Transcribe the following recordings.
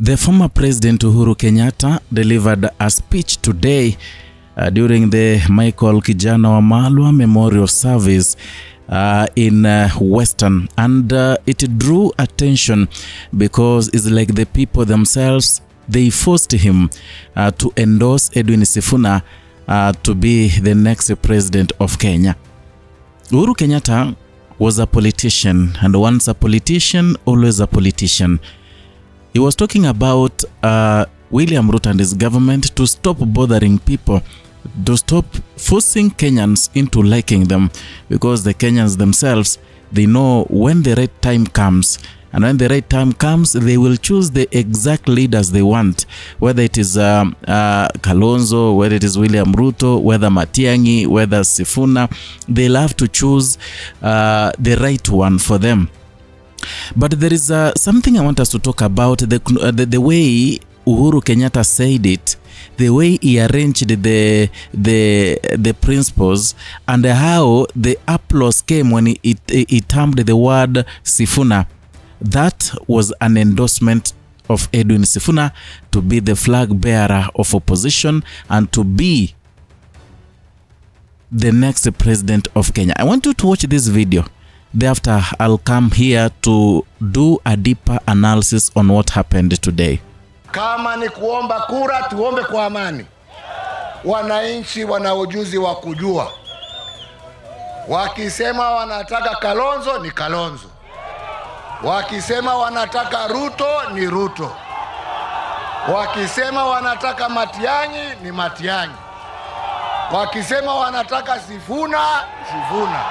The former President Uhuru Kenyatta delivered a speech today during the Michael Kijana Wamalwa Memorial Service in Western, and it drew attention because it's like the people themselves, they forced him to endorse Sifuna to be the next president of Kenya. Uhuru Kenyatta was a politician, and once a politician, always a politician. He was talking about William Ruto and his government to stop bothering people, to stop forcing Kenyans into liking them, because the Kenyans themselves, they know when the right time comes, and when the right time comes, they will choose the exact leaders they want, whether it is Kalonzo, whether it is William Ruto, whether Matiang'i, whether Sifuna. They'll have to choose the right one for them. But there is something I want us to talk about, the way Uhuru Kenyatta said it, the way he arranged the principles, and how the applause came when he termed the word Sifuna. That was an endorsement of Edwin Sifuna to be the flag bearer of opposition and to be the next president of Kenya. I want you to watch this video. Thereafter, I'll come here to do a deeper analysis on what happened today. Kama ni kuomba kura, tuombe kwa amani. Wananchi wana ujuzi wa kujua. Wakisema wanataka Kalonzo ni Kalonzo. Wakisema wanataka Ruto ni Ruto. Wakisema wanataka Matiang'i ni Matiang'i. Wakisema wanataka Sifuna, Sifuna.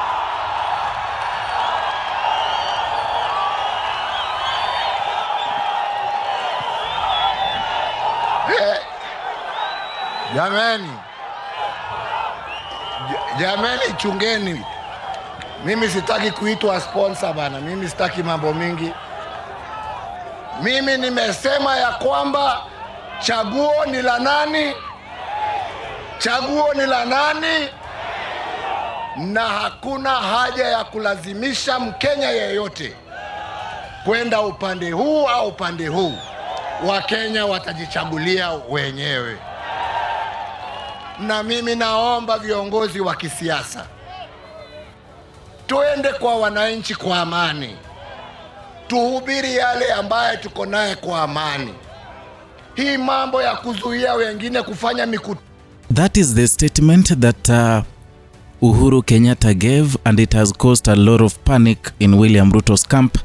Jameni, chungeni. Mimi sitaki kuitwa sponsor bana. Mimi sitaki mambo mingi. Mimi nimesema ya kwamba chaguo ni la nani? Chaguo ni la nani? Na hakuna haja ya kulazimisha Mkenya yeyote kwenda upande huu au upande huu. Wakenya watajichagulia wenyewe. Na mimi naomba viongozi wa kisiasa, tuende kwa wananchi kwa amani. Tuhubiri yale ambaye tuko naye kwa amani. Hii mambo ya kuzuia wengine kufanya mikutano. That is the statement that Uhuru Kenyatta gave, and it has caused a lot of panic in William Ruto's camp.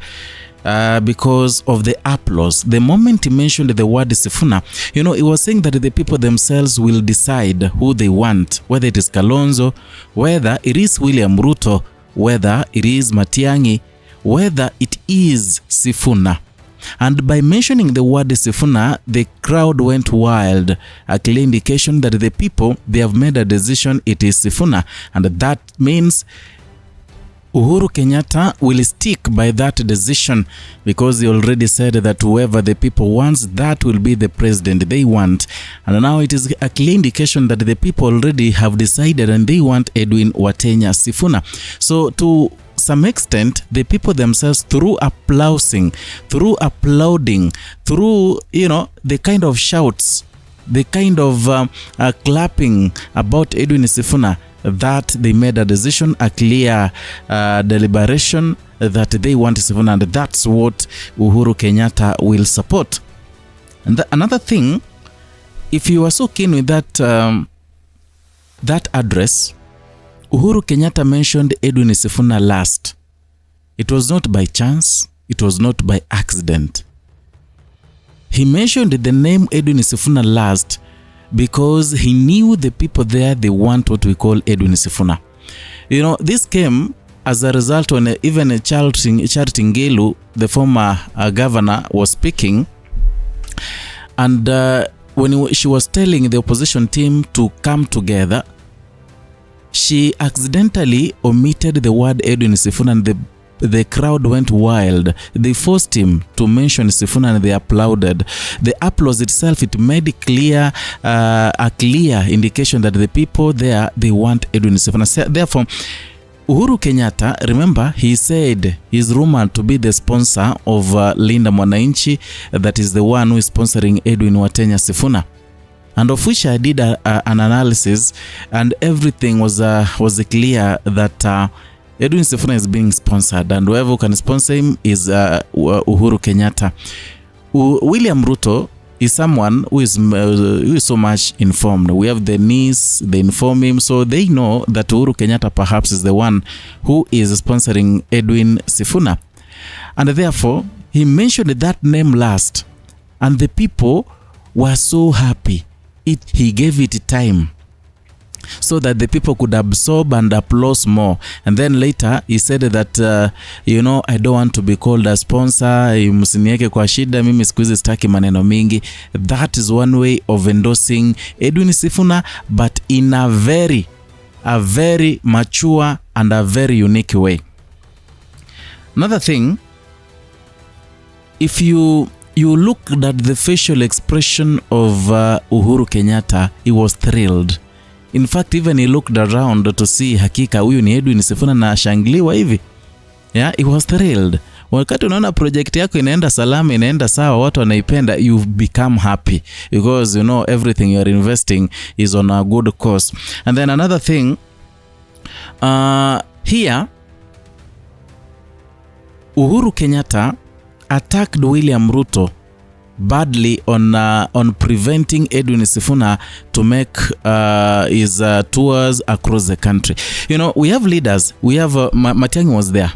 Because of the applause. The moment he mentioned the word Sifuna, he was saying that the people themselves will decide who they want, whether it is Kalonzo, whether it is William Ruto, whether it is Matiang'i, whether it is Sifuna. And by mentioning the word Sifuna, the crowd went wild, a clear indication that the people, they have made a decision, it is Sifuna. And that means Uhuru Kenyatta will stick by that decision, because he already said that whoever the people wants, that will be the president they want. And now it is a clear indication that the people already have decided and they want Edwin Watenya Sifuna. So to some extent, the people themselves, through applauding, through the kind of shouts, the kind of clapping about Edwin Sifuna, that they made a decision, a clear deliberation that they want Sifuna, and that's what Uhuru Kenyatta will support. And another thing, if you are so keen with that address, Uhuru Kenyatta mentioned Edwin Sifuna last. It was not by chance, it was not by accident. He mentioned the name Edwin Sifuna last because he knew the people there, they want what we call Edwin Sifuna. This came as a result when even Charity Ngilu, the former governor, was speaking, and when she was telling the opposition team to come together, she accidentally omitted the word Edwin Sifuna, and the crowd went wild. They forced him to mention Sifuna and they applauded. The applause itself, it made clear, a clear indication that the people there, they want Edwin Sifuna. Therefore, Uhuru Kenyatta, remember, he said he's rumored to be the sponsor of Linda Mwananchi, that is the one who is sponsoring Edwin Watenya Sifuna. And of which I did an analysis, and everything was clear that Edwin Sifuna is being sponsored, and whoever can sponsor him is Uhuru Kenyatta. William Ruto is someone who is so much informed. We have the niece, they inform him, so they know that Uhuru Kenyatta perhaps is the one who is sponsoring Edwin Sifuna. And therefore, he mentioned that name last, and the people were so happy. He gave it time so that the people could absorb and applause more. And then later he said that I don't want to be called a sponsor, msinieke kwa shida, mimi siku hizi sitaki maneno mingi. That is one way of endorsing Edwin Sifuna, but in a very mature and a very unique way. Another thing, if you looked at the facial expression of Uhuru Kenyatta, he was thrilled. In fact, even he looked around to see hakika huyu ni Edwin Sifuna na shangiliwa hivi. Yeah, he was thrilled. Wakati unaona project yako inaenda salama, inaenda sawa, watu wanaipenda, you become happy because everything you are investing is on a good course. And then another thing, here Uhuru Kenyatta attacked William Ruto badly on preventing Edwin Sifuna to make his tours across the country. We have leaders. We have Matiang'i was there.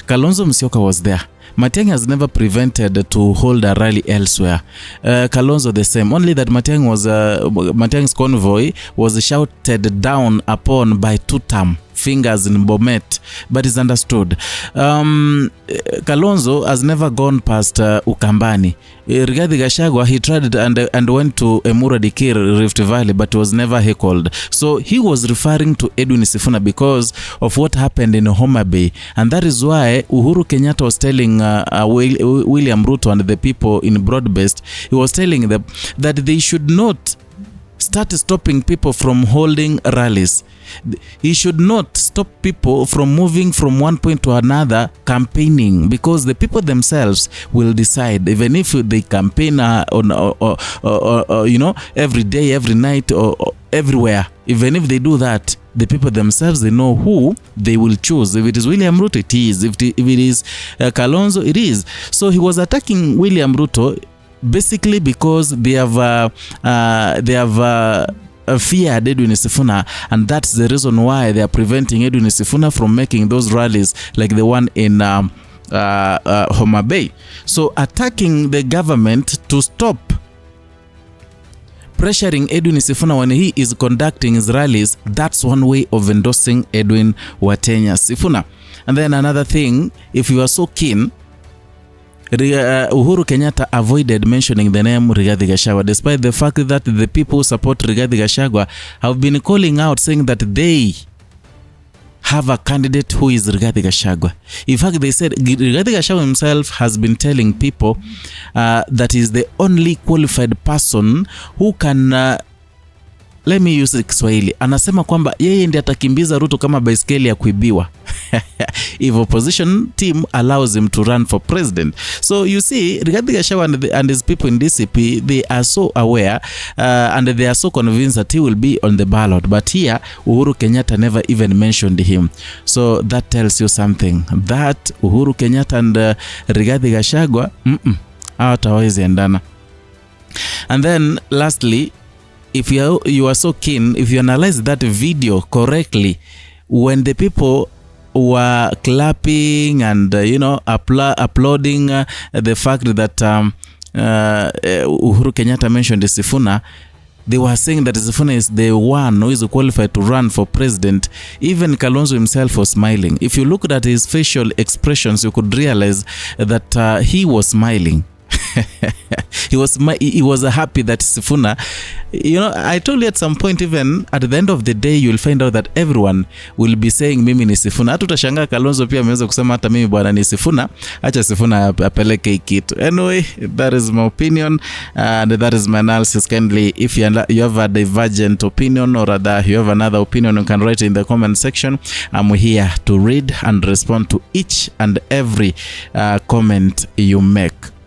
Kalonzo Musyoka was there. Matiang'i has never prevented to hold a rally elsewhere. Kalonzo the same. Only that Matiang'i's convoy was shouted down upon by two-term fingers in Bomet, but it's understood. Kalonzo has never gone past Ukambani. Rigathi Gachagua, he tried and went to Emura Dikir, Rift Valley, but was never heckled. So he was referring to Edwin Sifuna because of what happened in Homa Bay, and that is why Uhuru Kenyatta was telling William Ruto and the people in Broad-Based, he was telling them that they should not start stopping people from holding rallies. He should not stop people from moving from one point to another campaigning, because the people themselves will decide. Even if they campaign every day, every night, or everywhere, even if they do that, the people themselves, they know who they will choose. If it is William Ruto, it is. If it is Kalonzo, it is. So he was attacking William Ruto basically because they have feared Edwin Sifuna, and that's the reason why they are preventing Edwin Sifuna from making those rallies like the one in Homa Bay. So attacking the government to stop pressuring Edwin Sifuna when he is conducting his rallies, that's one way of endorsing Edwin Watenya Sifuna. And then another thing, if you are so keen, Uhuru Kenyatta avoided mentioning the name Rigathi Gachagua, despite the fact that the people who support Rigathi Gachagua have been calling out, saying that they have a candidate who is Rigathi Gachagua. In fact, they said Rigathi Gachagua himself has been telling people that is the only qualified person who can let me use Kiswahili. Anasema kwamba yeye ndiye atakimbiza Ruto kama baiskeli ya kuibiwa. If opposition team allows him to run for president. So you see, Rigathi Gachagua and his people in DCP, they are so aware and they are so convinced that he will be on the ballot. But here, Uhuru Kenyatta never even mentioned him. So that tells you something. That Uhuru Kenyatta and Rigathi Gachagua, hawatawezi endana. And then lastly, if you are so keen, if you analyze that video correctly, when the people were clapping and applauding the fact that Uhuru Kenyatta mentioned Sifuna, they were saying that Sifuna is the one who is qualified to run for president. Even Kalonzo himself was smiling. If you looked at his facial expressions, you could realize that he was smiling. he was happy that Sifuna, you know, I told you at some point, even at the end of the day you'll find out that everyone will be saying mimi ni Sifuna. Hata utashangaa Kalonzo pia ameweza kusema hata mimi bwana ni Sifuna, acha Sifuna apeleke kitu. Anyway, that is my opinion and that is my analysis. Kindly, if you have a divergent opinion or rather you have another opinion, you can write in the comment section. I'm here to read and respond to each and every comment you make.